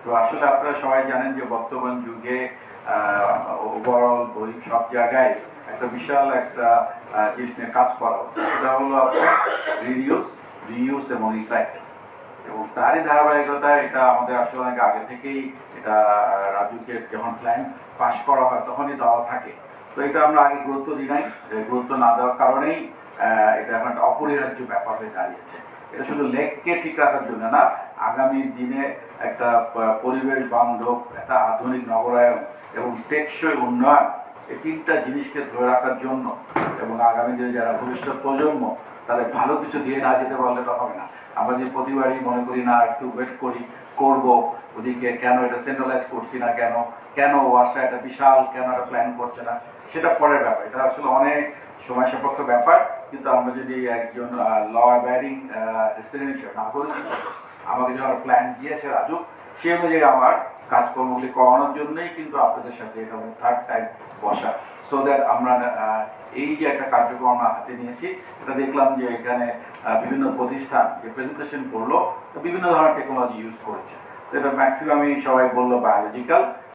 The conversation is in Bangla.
তো আসলে আপনারা সবাই জানেন যে বর্তমান যুগে ওভারঅল বই সব জায়গায় একটা বিশাল একটা জিনিস নিয়ে কাজ করা হচ্ছে। সেটা হলো আপনার রিডিউস, রিইউজ এবং রিসাইকেল। এবং তারই ধারাবাহিকতায় এটা আমাদের আসলে অনেক আগে থেকেই এটা রাজুকে যখন প্ল্যান পাস করা হয় তখনই দেওয়া থাকে। তো এটা আমরা আগে গুরুত্ব দিই নাই, গুরুত্ব না দেওয়ার কারণেই এটা এখন একটা অপরিহার্য ব্যাপার হয়ে দাঁড়িয়েছে। এটা শুধু লেককে ঠিক রাখার জন্য না, আগামী দিনে একটা পরিবেশ বান্ধব, একটা আধুনিক নগরায়ন এবং টেকসই উন্নয়ন, এই তিনটা জিনিসকে ধরে রাখার জন্য এবং আগামী দিনে যারা ভবিষ্যৎ প্রজন্ম তাদের ভালো কিছু দিয়ে না যেতে পারলে তো হবে না। আমরা যে প্রতিবারই মনে করি না একটু ওয়েট করি, করব, ওদিকে কেন এটা সেন্ট্রালাইজ করছি না, কেন কেন ওয়াসা এটা বিশাল কেন একটা প্ল্যান করছে না, সেটা পরের ব্যাপার। এটা আসলে অনেক সময় সাপেক্ষ ব্যাপার। কিন্তু আমরা যদি একজন ল অ্যাবাইডিং রেসিডেন্ট নাগরিক হিসেবে আমাকে যখন প্ল্যান দিয়েছে রাজু, সে অনুযায়ী আমার কাজকর্মগুলি করানোর জন্যই কিন্তু আপনাদের সাথে এটা থার্ড টাইম বসা, সো দ্যাট আমরা এই যে একটা কার্যক্রম আমরা হাতে নিয়েছি, এটা দেখলাম যে এখানে বিভিন্ন প্রতিষ্ঠান যে প্রেজেন্টেশন করলো বিভিন্ন ধরনের টেকনোলজি ইউজ করেছে। তো এটা ম্যাক্সিমামই সবাই বললো বায়োলজিক্যাল,